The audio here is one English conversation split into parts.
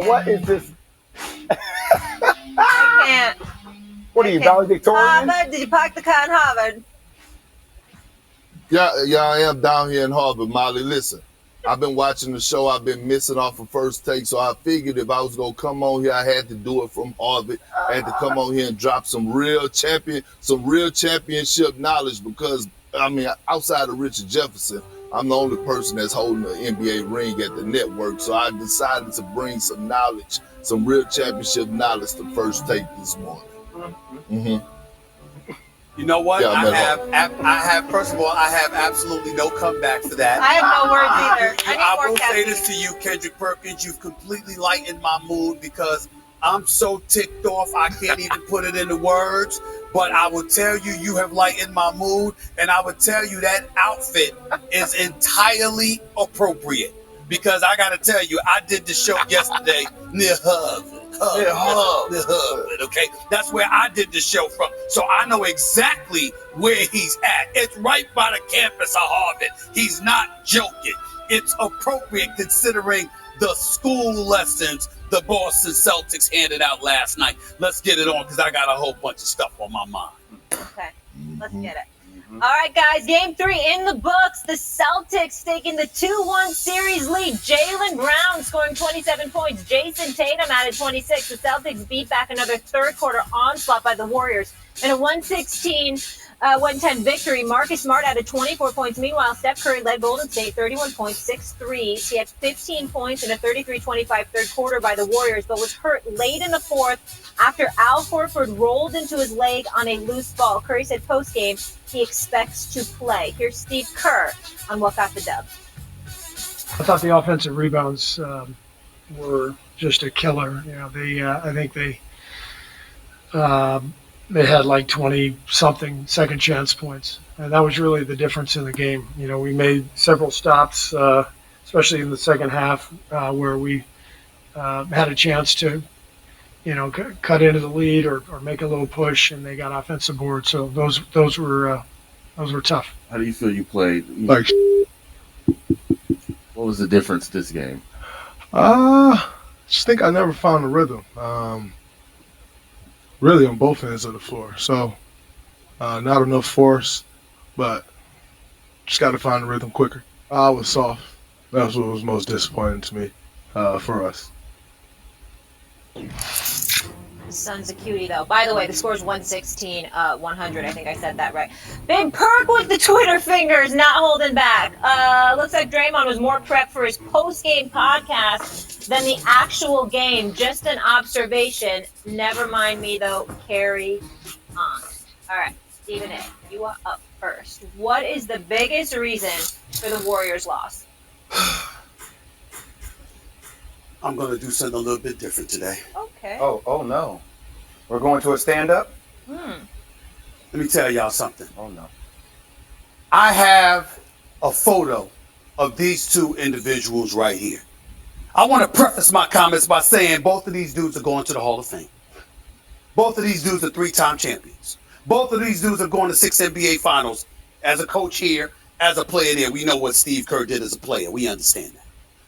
What is this? I can't. What are you, valedictorian? Harvard, did you park the car in Harvard? Yeah, I am down here in Harvard, Molly. Listen, I've been watching the show. I've been missing off of First Take, so I figured if I was going to come on here, I had to do it from Harvard. I had to come on here and drop some real championship knowledge because, I mean, outside of Richard Jefferson, I'm the only person that's holding an NBA ring at the network. So I decided to bring some knowledge, some real championship knowledge to First Take this morning. Mm-hmm. You know what? Yeah, First of all, I have absolutely no comeback for that. I have no words either. I will say this to you, Kendrick Perkins. You've completely lightened my mood because I'm so ticked off I can't even put it into words. But I will tell you, you have lightened my mood, and I would tell you that outfit is entirely appropriate. Because I got to tell you, I did the show yesterday near Harvard. Okay? That's where I did the show from. So I know exactly where he's at. It's right by the campus of Harvard. He's not joking. It's appropriate considering the school lessons the Boston Celtics handed out last night. Let's get it on because I got a whole bunch of stuff on my mind. Okay, let's get it. All right, guys, game 3 in the books. The Celtics taking the 2-1 series lead. Jaylen Brown scoring 27 points. Jason Tatum added 26. The Celtics beat back another third-quarter onslaught by the Warriors in a 110 victory. Marcus Smart added 24 points. Meanwhile, Steph Curry led Golden State 31 points, 6 threes. He had 15 points in a 33-25 third quarter by the Warriors, but was hurt late in the fourth after Al Horford rolled into his leg on a loose ball. Curry said post-game he expects to play. Here's Steve Kerr on what got the dub. I thought the offensive rebounds were just a killer. You know, I think they had like 20-something second chance points, and that was really the difference in the game. You know, we made several stops, especially in the second half, where we had a chance to, you know, cut into the lead or make a little push, and they got offensive boards. So those were tough. How do you feel you played? Like, what was the difference this game? I just think I never found the rhythm. Really on both ends of the floor. So not enough force, but just got to find the rhythm quicker. I was soft. That's what was most disappointing to me for us. The Suns a cutie, though. By the way, the score is 116, 100. I think I said that right. Big Perk with the Twitter fingers, not holding back. Looks like Draymond was more prepped for his post-game podcast than the actual game. Just an observation. Never mind me, though. Carry on. All right, Stephen A., you are up first. What is the biggest reason for the Warriors' loss? I'm going to do something a little bit different today. Okay. Oh no. We're going to a stand-up? Let me tell y'all something. Oh no. I have a photo of these two individuals right here. I want to preface my comments by saying both of these dudes are going to the Hall of Fame. Both of these dudes are 3-time champions. Both of these dudes are going to 6 NBA Finals. As a coach here, as a player there, we know what Steve Kerr did as a player. We understand that.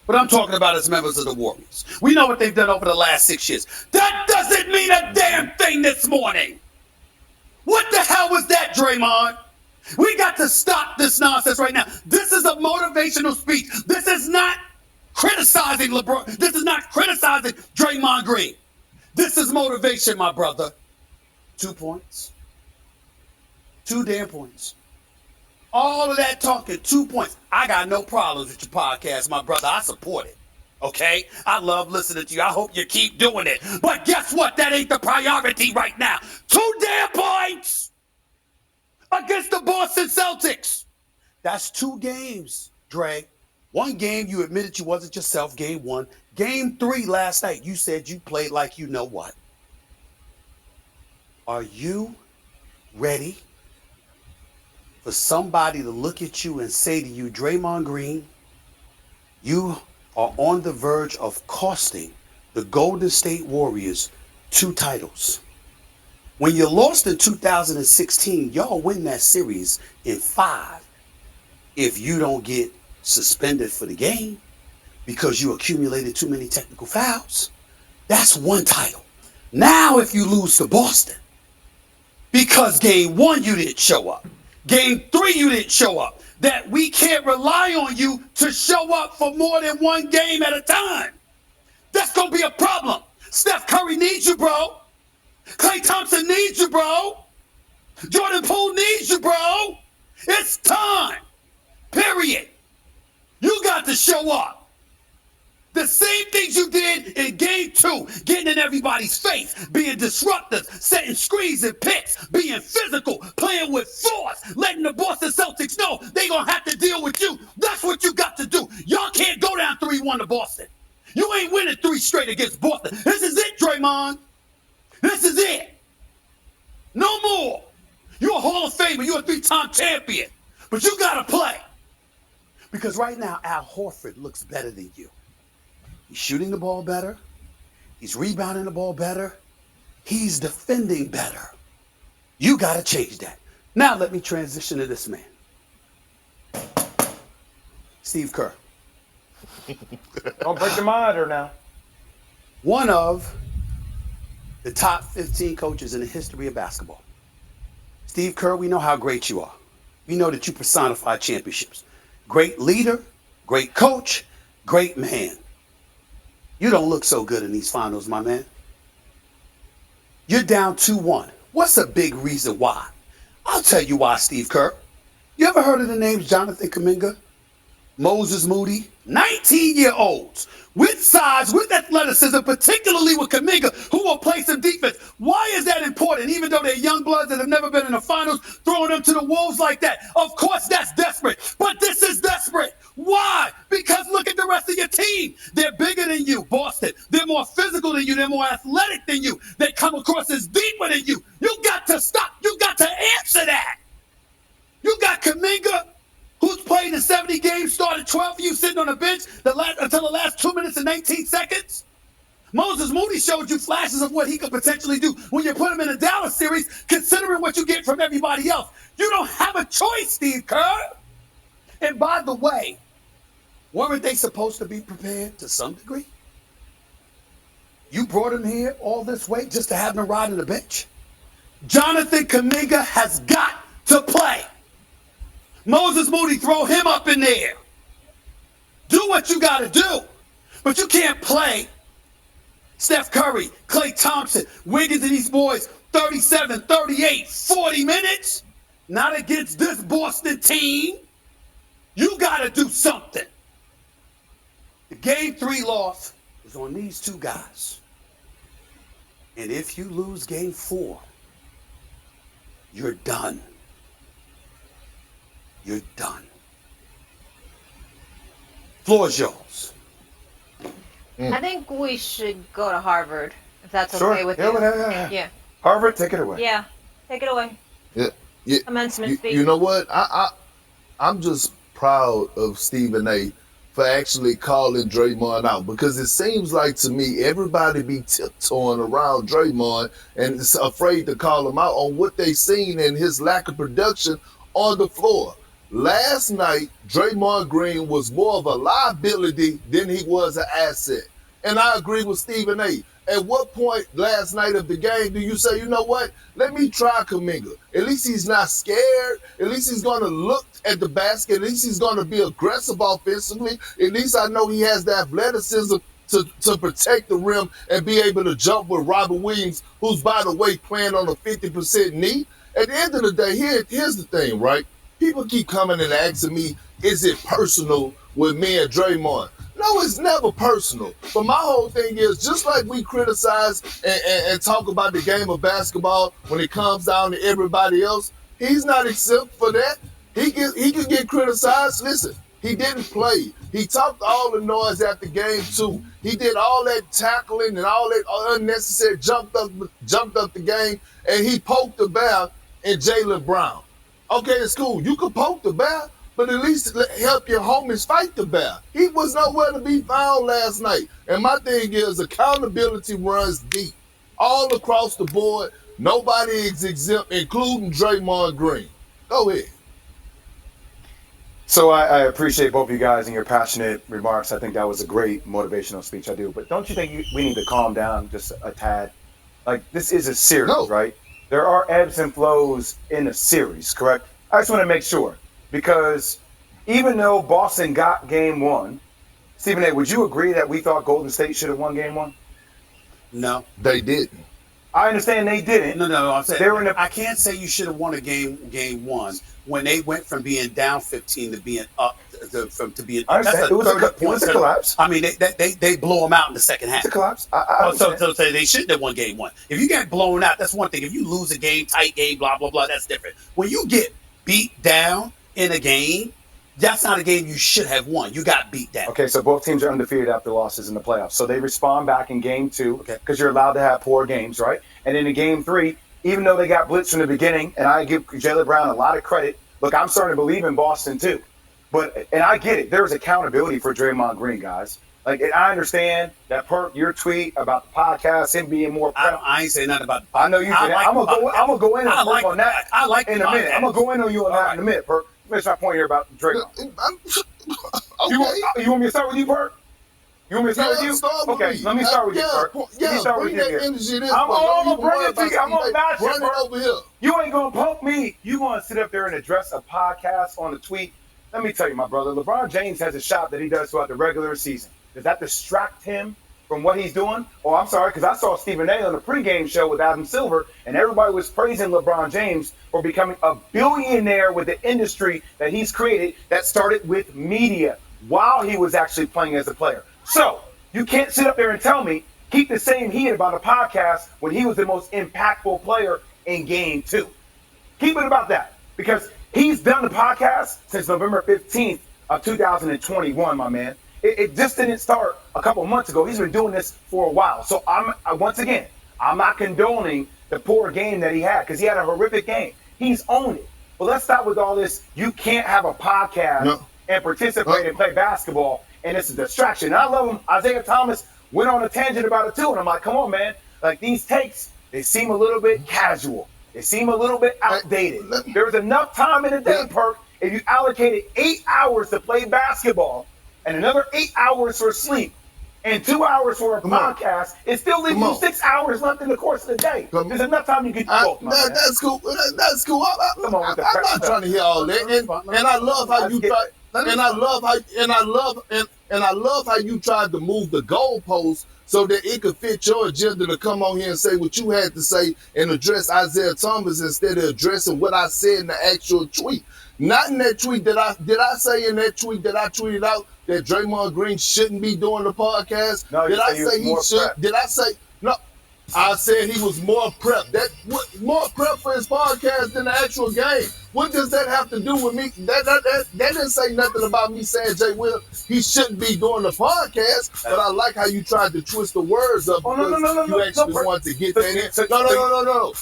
But I'm talking about as members of the Warriors. We know what they've done over the last 6 years. That doesn't mean a damn thing this morning. What the hell was that, Draymond? We got to stop this nonsense right now. This is a motivational speech. This is not criticizing LeBron. This is not criticizing Draymond Green. This is motivation, my brother. 2 points. 2 damn points. All of that talking, 2 points. I got no problems with your podcast, my brother. I support it. Okay? I love listening to you. I hope you keep doing it. But guess what? That ain't the priority right now. 2 damn points against the Boston Celtics. That's 2 games, Dre. 1 game you admitted you wasn't yourself, game 1. Game 3 last night, you said you played like you know what. Are you ready for somebody to look at you and say to you, Draymond Green, you are on the verge of costing the Golden State Warriors 2 titles. When you lost in 2016, y'all win that series in 5 if you don't get suspended for the game. because you accumulated too many technical fouls. That's one title. Now if you lose to Boston, because game 1 you didn't show up, game 3 you didn't show up, that we can't rely on you to show up for more than one game at a time. That's going to be a problem. Steph Curry needs you, bro. Klay Thompson needs you, bro. Jordan Poole needs you, bro. It's time. Period. You got to show up. The same things you did in game 2, getting in everybody's face, being disruptive, setting screens and picks, being physical, playing with force, letting the Boston Celtics know they gonna have to deal with you. That's what you got to do. Y'all can't go down 3-1 to Boston. You ain't winning 3 straight against Boston. This is it, Draymond. This is it. No more. You're a Hall of Famer. You're a 3-time champion. But you gotta play. Because right now, Al Horford looks better than you. He's shooting the ball better. He's rebounding the ball better. He's defending better. You got to change that. Now let me transition to this man. Steve Kerr. Don't break your monitor now. One of the top 15 coaches in the history of basketball. Steve Kerr, we know how great you are. We know that you personify championships. Great leader, great coach, great man. You don't look so good in these finals, my man. You're down 2-1. What's a big reason why? I'll tell you why, Steve Kerr. You ever heard of the names Jonathan Kuminga, Moses Moody? 19-year-olds with size, with athleticism, particularly with Kuminga, who will play some defense. Why is that important? Even though they're young bloods that have never been in the finals, throwing them to the wolves like that. Of course, that's desperate. But this is desperate. Why? Because look at the rest of your team. They're bigger than you, Boston. They're more physical than you. They're more athletic than you. They come across as deeper than you. You got to stop. You got to answer that. You got Kuminga, who's played in 70 games, started 12 for you sitting on the bench until the last 2 minutes and 19 seconds. Moses Moody showed you flashes of what he could potentially do when you put him in a Dallas series, considering what you get from everybody else. You don't have a choice, Steve Kerr. And by the way, weren't they supposed to be prepared to some degree? You brought him here all this way just to have him ride on the bench? Jonathan Kuminga has got to play. Moses Moody, throw him up in there. Do what you got to do. But you can't play Steph Curry, Klay Thompson, Wiggins and these boys 37, 38, 40 minutes. Not against this Boston team. You got to do something. The game 3 loss is on these 2 guys. And if you lose game 4, you're done. You're done. Floor is yours. I think we should go to Harvard, if that's Sure. okay with Yeah, you. whatever. Yeah. Harvard, take it away. Yeah. Take it away. Yeah. Commencement speech. You know what? I'm just proud of Stephen A. for actually calling Draymond out, because it seems like to me everybody be tiptoeing around Draymond and is afraid to call him out on what they seen in his lack of production on the floor. Last night, Draymond Green was more of a liability than he was an asset. And I agree with Stephen A. At what point last night of the game do you say, you know what, let me try Kuminga? At least he's not scared. At least he's going to look at the basket. At least he's going to be aggressive offensively. At least I know he has the athleticism to protect the rim and be able to jump with Robert Williams, who's, by the way, playing on a 50% knee. At the end of the day, here's the thing, right? People keep coming and asking me, is it personal with me and Draymond? No, it's never personal. But my whole thing is, just like we criticize and talk about the game of basketball when it comes down to everybody else, he's not exempt for that. He can get criticized. Listen, he didn't play. He talked all the noise after game 2. He did all that tackling and all that unnecessary, jumped up the game, and he poked the bear in Jaylen Brown. Okay, it's cool. You could poke the bear, but at least help your homies fight the bear. He was nowhere to be found last night. And my thing is, accountability runs deep. All across the board, nobody is exempt, including Draymond Green. Go ahead. So I appreciate both of you guys and your passionate remarks. I think that was a great motivational speech. I do. But don't you think we need to calm down just a tad? Like, this is a series, No. right? There are ebbs and flows in a series, correct? I just want to make sure. Because even though Boston got game one, Stephen A., would you agree that we thought Golden State should have won game one? No. They didn't. I understand they didn't. No. I'm saying They were in I can't say you should have won a game one when they went from being down 15 to being up to being. I understand. That's It was a it was a collapse. I mean, they blow them out in the second half. It's a collapse. I So understand. they shouldn't have won game one. If you get blown out, that's one thing. If you lose a game, tight game, blah blah blah, that's different. When you get beat down in a game, that's not a game you should have won. You got beat down. Okay, so both teams are undefeated after losses in the playoffs. So they respond back in game two Okay. because you're allowed to have poor games, right? And then in game three, even though they got blitzed from the beginning, and I give Jaylen Brown a lot of credit, look, I'm starting to believe in Boston too. And I get it. There's accountability for Draymond Green, guys. Like, and I understand that your tweet about the podcast, him being more. I ain't saying nothing about. I know you did. I'm gonna go in and Perk on that. I like in the a minute. podcast. I'm gonna go in on you on that All in a minute, Perk. Finish my point here about Draymond. Okay. You want me to start with you, Perk? You want me to start with you? Start with Okay, me. let me start with you, Yeah, Perk. Let me yeah, start with bring you that here. energy this way. I'm Don't gonna even bring worry it to about you. I'm gonna Steve. match Run it, it Perk. over here. You ain't gonna poke me. You gonna sit up there and address a podcast on a tweet? Let me tell you, my brother, LeBron James has a shot that he does throughout the regular season. Does that distract him from what he's doing? Oh, I'm sorry, because I saw Stephen A. on the pregame show with Adam Silver, and everybody was praising LeBron James for becoming a billionaire with the industry that he's created that started with media while he was actually playing as a player. So you can't sit up there and tell me keep the same heat about a podcast when he was the most impactful player in game two. Keep it about that, because he's done the podcast since November 15th of 2021, my man. It just didn't start a couple months ago. He's been doing this for a while. So once again, I'm not condoning the poor game that he had, because he had a horrific game. He's owned it. But let's stop with all this. You can't have a podcast and participate and play basketball, and it's a distraction. And I love him. Isaiah Thomas went on a tangent about it too, and I'm like, come on, man. Like, these takes, they seem a little bit casual. They seem a little bit outdated. There's enough time in the day, Perk. If you allocated 8 hours to play basketball and another 8 hours for sleep and 2 hours for a podcast, it still leaves you 6 hours left in the course of the day. There's enough time you can do both, my man. That's cool. That's cool. Come on with the I'm not trying to hear all that. And I love how you try. And I love how you tried to move the goalposts so that it could fit your agenda to come on here and say what you had to say and address Isaiah Thomas instead of addressing what I said in the actual tweet. Not in that tweet that I say in that tweet that I tweeted out that Draymond Green shouldn't be doing the podcast. No, did I say he should? prepped. Did I say no? I said he was more prepped. More prep for his podcast than the actual game. What does that have to do with me? That didn't say nothing about me saying Jay Will he shouldn't be doing the podcast. But I like how you tried to twist the words up because you actually wanted to get that in. No.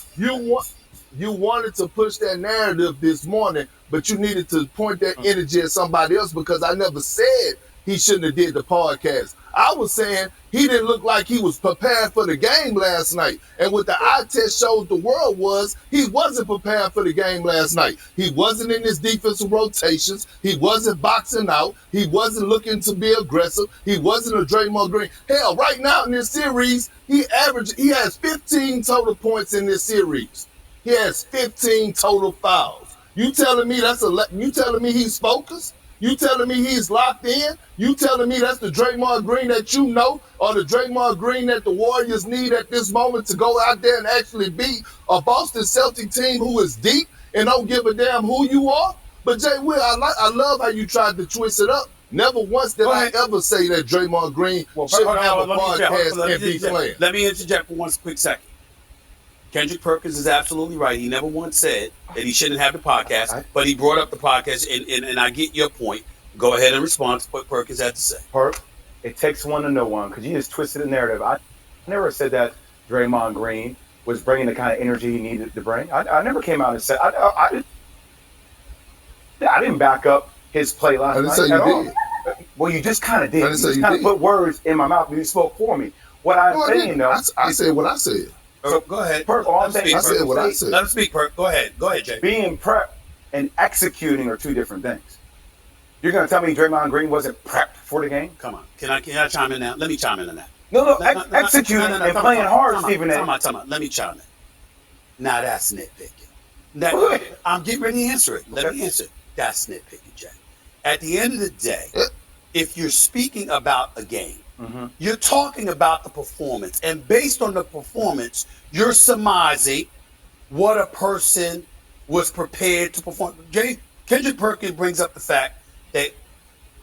You wanted to push that narrative this morning, but you needed to point that energy at somebody else because I never said he shouldn't have did the podcast. I was saying he didn't look like he was prepared for the game last night. And what the eye test showed the world was he wasn't prepared for the game last night. He wasn't in his defensive rotations. He wasn't boxing out. He wasn't looking to be aggressive. He wasn't a Draymond Green. Hell, right now in this series, he has 15 total points in this series. He has 15 total fouls. You telling me you telling me he's focused? You telling me he's locked in? You telling me that's the Draymond Green that you know, or the Draymond Green that the Warriors need at this moment to go out there and actually beat a Boston Celtic team who is deep and don't give a damn who you are? But Jay Will, I love how you tried to twist it up. Never once did I ever say that Draymond Green shouldn't have a podcast and be playing. Let me interject for one quick second. Kendrick Perkins is absolutely right. He never once said that he shouldn't have the podcast, but he brought up the podcast, and I get your point. Go ahead and respond to what Perkins had to say. Perk, it takes one to know one, because you just twisted the narrative. I never said that Draymond Green was bringing the kind of energy he needed to bring. I never came out and said I didn't back up his play last night at all. Well, you just kind of did. You just kind of put words in my mouth. You spoke for me. What I'm saying, though, I said what I said. So go ahead. Perk, all I'm saying, I said what I said. Let him speak, Perk. Go ahead, Jay. Being prepped and executing are two different things. You're going to tell me Draymond Green wasn't prepped for the game? Come on. Can I chime in now? Let me chime in on that. No, executing and playing hard, Stephen A. Time out. Let me chime in. Now that's nitpicking. Go ahead. I'm getting ready to answer it. Let me answer it. That's nitpicking, Jay. At the end of the day, if you're speaking about a game, you're talking about the performance. And based on the performance, you're surmising what a person was prepared to perform. Kendrick Perkins brings up the fact that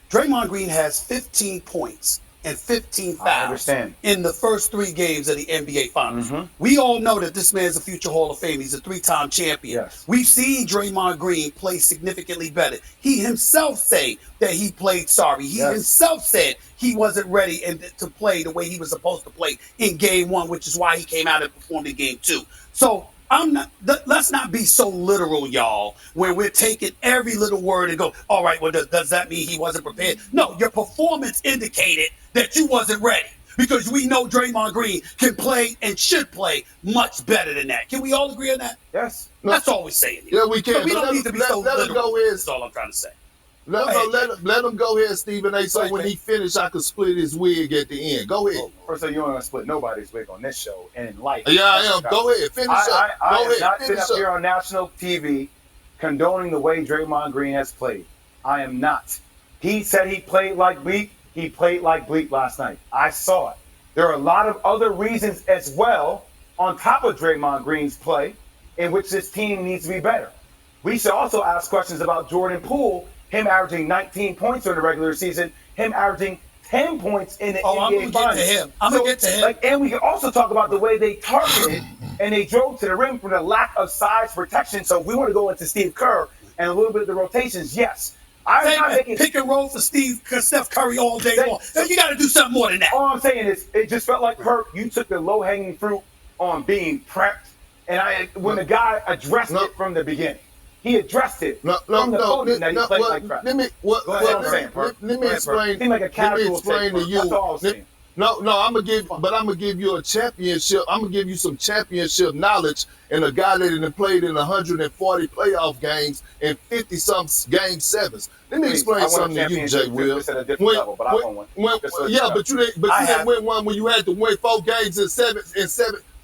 Draymond Green has 15 points and 15 fouls in the first 3 games of the NBA Finals. We all know that this man's a future Hall of Fame. He's a 3-time champion. Yes. We've seen Draymond Green play significantly better. He himself said that he played sorry. He himself said he wasn't ready to play the way he was supposed to play in Game 1, which is why he came out and performed in Game 2. So let's not be so literal, y'all, where we're taking every little word and go, all right, well, does that mean he wasn't prepared? No, your performance indicated that you wasn't ready, because we know Draymond Green can play and should play much better than that. Can we all agree on that? Yes. That's all we're saying here. Yeah, we can. So we don't need to be so let him literal. go ahead. That's all I'm trying to say. Let him go ahead, Stephen A. So when he finished, I could split his wig at the end. Go ahead. First of all, you don't want to split nobody's wig on this show and in life. Yeah, I am. Go ahead. Finish up. I Go am ahead. not Finish sitting up up. here on national TV condoning the way Draymond Green has played. I am not. He said he played like bleak. He played like bleak last night. I saw it. There are a lot of other reasons as well, on top of Draymond Green's play, in which this team needs to be better. We should also ask questions about Jordan Poole, him averaging 19 points during the regular season, him averaging 10 points in the NBA Finals. I'm going to get to him. And we can also talk about the way they targeted and they drove to the rim from the lack of size protection. So we want to go into Steve Kerr and a little bit of the rotations. Yes. I'm not making pick and roll for Steph Curry all day long. You got to do something more than that. All I'm saying is it just felt like, Kirk, you took the low-hanging fruit on being prepped. And when the guy addressed it from the beginning, he addressed it from the podium that he played like crap. Let me explain. Seemed like a casual to you. That's all I was saying. No, I'm gonna give you a championship. I'm gonna give you some championship knowledge, and a guy that had played in 140 playoff games and 50-some game sevens. Let me explain something to you, Jay Will. At a different level, but I won one. But you didn't win one when you had to win 4 games in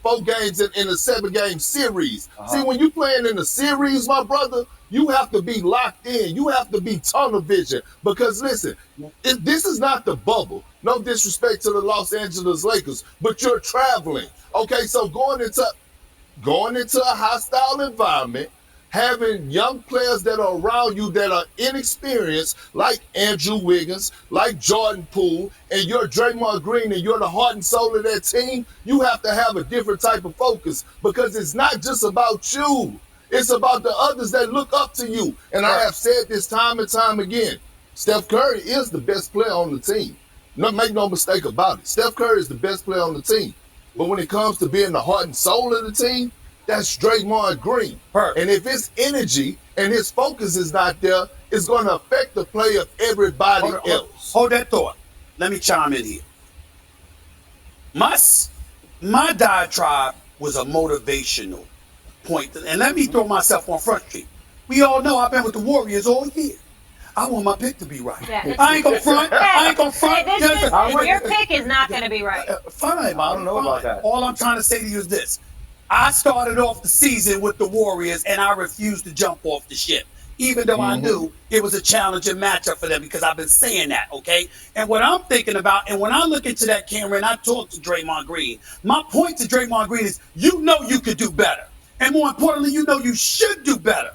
4 games in a 7-game series. See, when you playing in a series, my brother, you have to be locked in. You have to be tunnel vision. Because listen, this is not the bubble. No disrespect to the Los Angeles Lakers, but you're traveling. Okay, so going into a hostile environment, having young players that are around you that are inexperienced, like Andrew Wiggins, like Jordan Poole, and you're Draymond Green, and you're the heart and soul of that team, you have to have a different type of focus, because it's not just about you. It's about the others that look up to you. And I have said this time and time again, Steph Curry is the best player on the team. Make no mistake about it. Steph Curry is the best player on the team. But when it comes to being the heart and soul of the team, that's Draymond Green. And if his energy and his focus is not there, it's going to affect the play of everybody else. Hold that thought. Let me chime in here. My diatribe was a motivational point. And let me throw myself on Front Street. We all know I've been with the Warriors all year. I want my pick to be right. Yeah, I ain't gonna front. I ain't gonna front. Your pick is not going to be right. Fine, I don't know about that. All I'm trying to say to you is this. I started off the season with the Warriors, and I refused to jump off the ship, even though I knew it was a challenging matchup for them, because I've been saying that, okay? And what I'm thinking about, and when I look into that camera and I talk to Draymond Green, my point to Draymond Green is, you know you could do better. And more importantly, you know you should do better.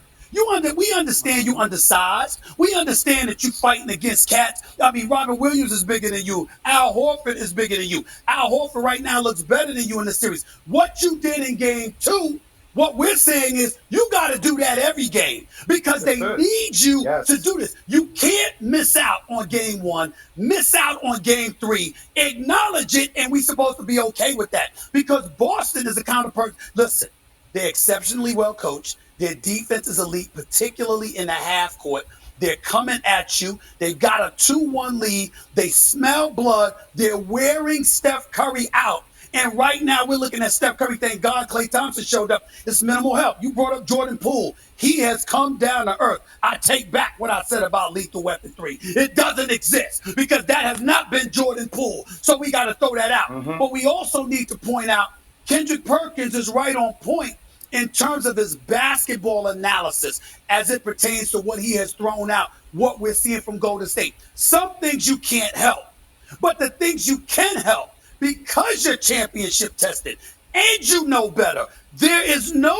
We understand you undersized. We understand that you fighting against cats. I mean, Robert Williams is bigger than you. Al Horford is bigger than you. Al Horford right now looks better than you in the series. What you did in Game 2, what we're saying is you got to do that every game, because they need you to do this. You can't miss out on Game 1, miss out on Game 3, acknowledge it, and we're supposed to be okay with that, because Boston is a counterpart. Listen, they're exceptionally well coached. Their defense is elite, particularly in the half court. They're coming at you. They've got a 2-1 lead. They smell blood. They're wearing Steph Curry out. And right now we're looking at Steph Curry. Thank God Klay Thompson showed up. It's minimal help. You brought up Jordan Poole. He has come down to earth. I take back what I said about Lethal Weapon 3. It doesn't exist because that has not been Jordan Poole. So we got to throw that out. But we also need to point out Kendrick Perkins is right on point in terms of his basketball analysis as it pertains to what he has thrown out, what we're seeing from Golden State. Some things you can't help, but the things you can help, because you're championship tested and you know better, there is no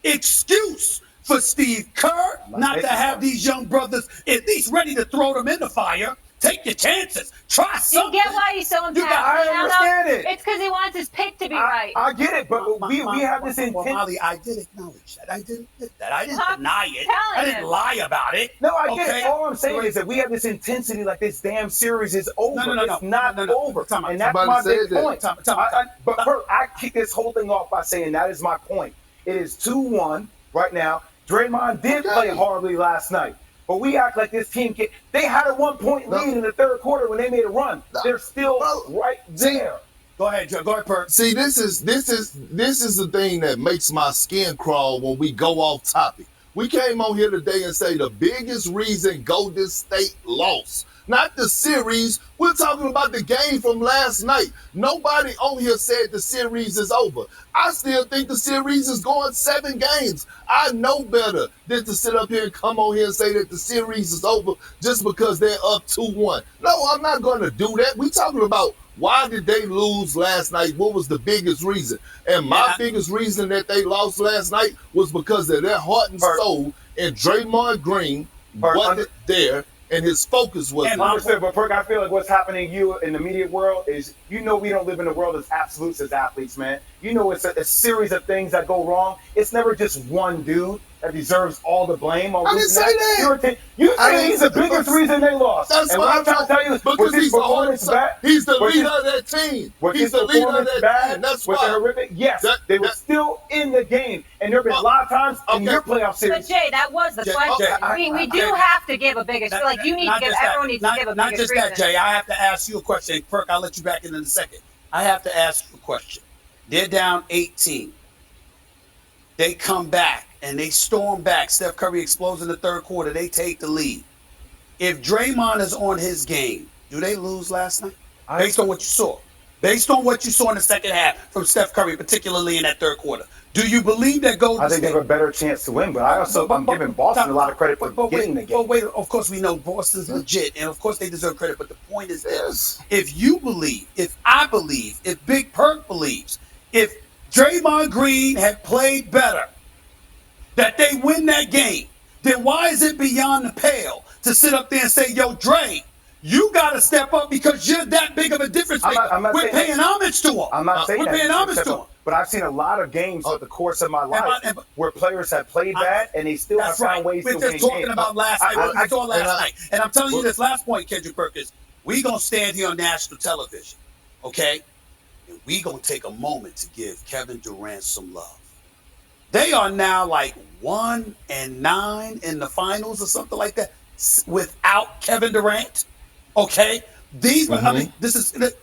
excuse for Steve Kerr not to have these young brothers at least ready to throw them in the fire. Take your chances. Try something. You get why he's so impassioned? I understand it. It's because he wants his pick to be right. I get it, but we have this intent. Molly, I did acknowledge that. I did admit that. I didn't deny it. telling I didn't him. lie about it. No, I get Okay? it. All I'm saying is that we have this intensity like this damn series is over. No. It's not over. Time out. And that's Somebody my said big that. point. But Kurt, I kick this whole thing off by saying that is my point. It is 2-1 right now. Draymond did play horribly last night. But we act like this team they had a 1-point lead in the third quarter when they made a run. They're still right there. Go ahead, Joe. Go ahead, Perk. See, this is the thing that makes my skin crawl when we go off topic. We came on here today and say the biggest reason Golden State lost, not the series. We're talking about the game from last night. Nobody on here said the series is over. I still think the series is going 7 games. I know better than to sit up here and come on here and say that the series is over just because they're up 2-1. No, I'm not going to do that. We talking about why did they lose last night? What was the biggest reason? And my biggest reason that they lost last night was because of their heart and soul, and Draymond Green wasn't there, and his focus was. And understood, but Perk, I feel like what's happening to you in the media world is, we don't live in a world that's absolutes as athletes, man. It's a series of things that go wrong. It's never just one dude that deserves all the blame. I didn't say that. You say he's the biggest reason they lost. That's and what what I'm trying to tell you is, because he's the leader of that team. He's the leader of that team. That's why. Horrific? Yes, they were still in the game, and there have been a lot of times in your playoff series. But Jay, that was the question. We do have to give a biggest. You need to give. Everyone needs to give a biggest reason. Not just that, Jay. I have to ask you a question. Perk, I'll let you back in a second. I have to ask you a question. They're down 18. They come back and they storm back. Steph Curry explodes in the third quarter. They take the lead. If Draymond is on his game, do they lose last night? Based on what you saw. Based on what you saw in the second half from Steph Curry, particularly in that third quarter. Do you believe that Golden State? I think they have a better chance to win, but I'm giving Boston a lot of credit for getting the game. But wait, of course we know Boston's legit, and of course they deserve credit, but the point is this. If you believe, if I believe, if Big Perk believes, if Draymond Green had played better, that they win that game, then why is it beyond the pale to sit up there and say, yo, Dre, you got to step up because you're that big of a difference maker. We're paying homage to him. I'm not saying we're paying homage to him. But I've seen a lot of games over the course of my life where players have played bad and they still have found ways to win. We're just talking about last night. What we saw last night. And I'm telling you this last point, Kendrick Perkins. We going to stand here on national television, okay? And we going to take a moment to give Kevin Durant some love. They are now like 1-9 in the finals or something like that without Kevin Durant. Okay, this is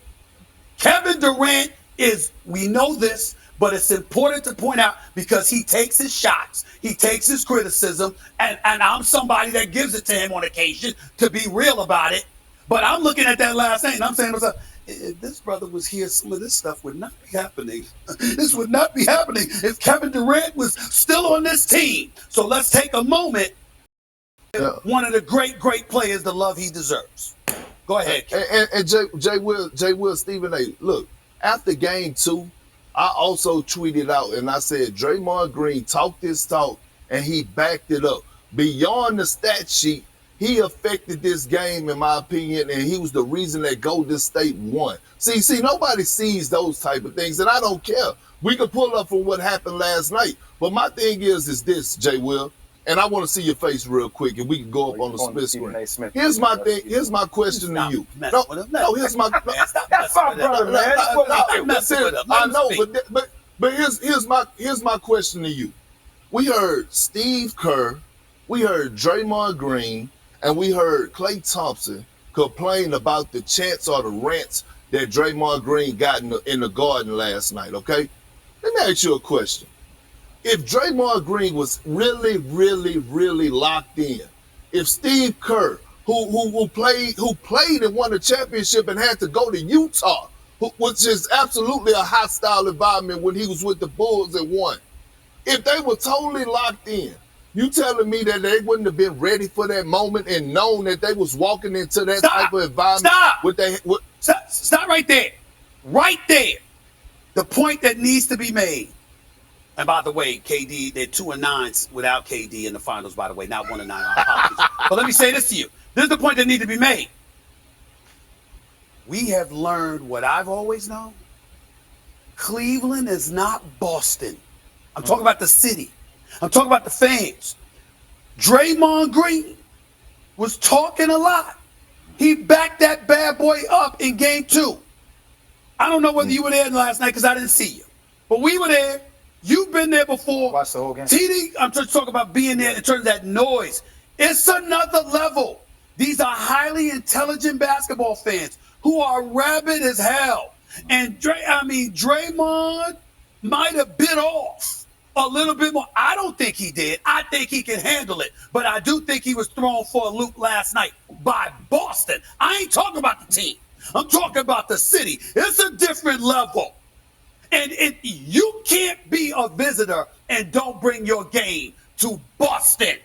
Kevin Durant is. We know this, but it's important to point out because he takes his shots, he takes his criticism, and I'm somebody that gives it to him on occasion to be real about it. But I'm looking at that last night and I'm saying to myself, if this brother was here, some of this stuff would not be happening. This would not be happening if Kevin Durant was still on this team. So let's take a moment. One of the great players, the love he deserves. Go ahead, Ken. And Jay Will, Stephen A. Look, after game 2, I also tweeted out and I said Draymond Green talked this talk and he backed it up. Beyond the stat sheet, he affected this game, in my opinion, and he was the reason that Golden State won. See, nobody sees those type of things, and I don't care. We can pull up from what happened last night. But my thing is this, Jay Will. And I want to see your face real quick, and we can go up on the split screen. Here's my thing. Here's my question to you. No, here's my. That's my brother, man. I know, but here's my question to you. We heard Steve Kerr, we heard Draymond Green, and we heard Klay Thompson complain about the chants or the rants that Draymond Green got in the Garden last night, okay? Let me ask you a question. If Draymond Green was really, really, really locked in, if Steve Kerr, who played and won the championship and had to go to Utah, which is absolutely a hostile environment when he was with the Bulls and won, if they were totally locked in, you telling me that they wouldn't have been ready for that moment and known that they was walking into that type of environment? Stop right there. Right there. The point that needs to be made. And by the way, KD, they're 2-9 without KD in the finals, by the way, not 1-9. Apologies. But let me say this to you. This is the point that needs to be made. We have learned what I've always known. Cleveland is not Boston. I'm talking about the city. I'm talking about the fans. Draymond Green was talking a lot. He backed that bad boy up in game 2. I don't know whether you were there last night because I didn't see you. But we were there. You've been there before. Watch the whole game. TD, I'm just talking about being there in terms of that noise. It's another level. These are highly intelligent basketball fans who are rabid as hell. And Draymond might have bit off a little bit more. I don't think he did. I think he can handle it. But I do think he was thrown for a loop last night by Boston. I ain't talking about the team. I'm talking about the city. It's a different level. And you can't be a visitor and don't bring your game to Boston.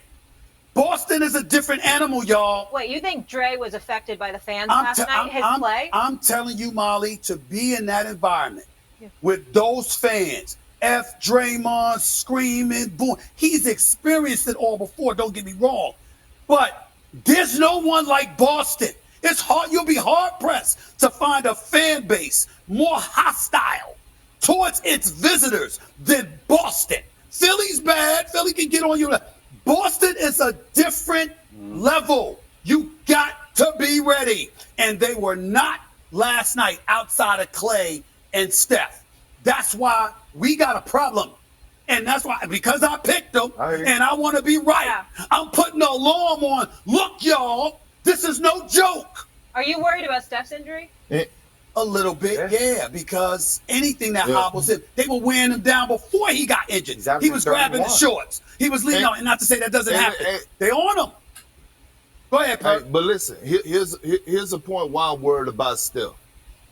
Boston is a different animal, y'all. Wait, you think Dre was affected by the fans last night, his play? I'm telling you, Molly, to be in that environment with those fans, F. Draymond screaming, boom. He's experienced it all before, don't get me wrong. But there's no one like Boston. It's hard. You'll be hard-pressed to find a fan base more hostile towards its visitors than Boston. Philly's bad. Philly can get on you. Boston is a different level. You got to be ready. And they were not last night outside of Clay and Steph. That's why we got a problem. And that's why, because I picked them and I want to be right, I'm putting the alarm on. Look, y'all, this is no joke. Are you worried about Steph's injury? A little bit, yeah, because anything that hobbles him, they were wearing him down before he got injured. He was grabbing the shorts. He was leaning on, and not to say that doesn't happen. They on him. Go ahead, Perk. But listen, here's a point why I'm worried about Steph.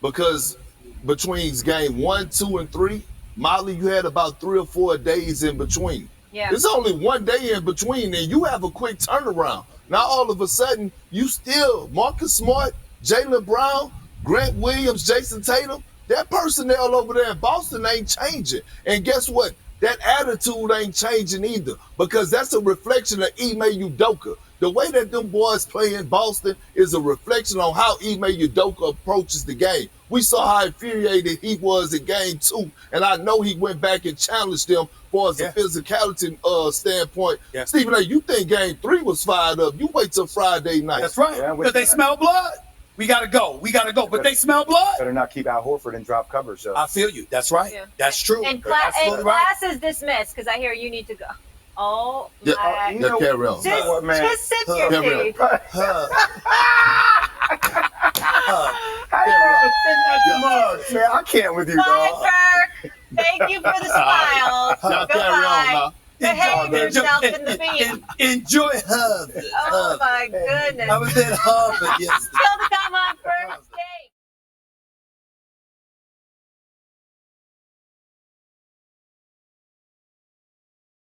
Because between game 1, 2, and 3, Molly, you had about 3 or 4 days in between. Yeah. There's only one day in between, and you have a quick turnaround. Now, all of a sudden, you still, Marcus Smart, Jaylen Brown, Grant Williams, Jason Tatum, that personnel over there in Boston ain't changing. And guess what? That attitude ain't changing either, because that's a reflection of Ime Udoka. The way that them boys play in Boston is a reflection on how Ime Udoka approaches the game. We saw how infuriated he was in game 2, and I know he went back and challenged them for as a physicality standpoint. Yeah. Stephen A., you think game 3 was fired up. You wait till Friday night. That's right, because they smell blood. We got to go. But they smell blood. Better not keep Al Horford in drop coverage. So. I feel you. That's right. Yeah. That's true. And class is dismissed because I hear you need to go. Oh, my. Yeah, carry on. Just sip your tea. I can't with you, dog. Bye, Kirk. Thank you for the smiles. Now carry on now. Behave yourself in the beat. Enjoy Harvard. Oh, my goodness. I was at Harvard yesterday. Tell the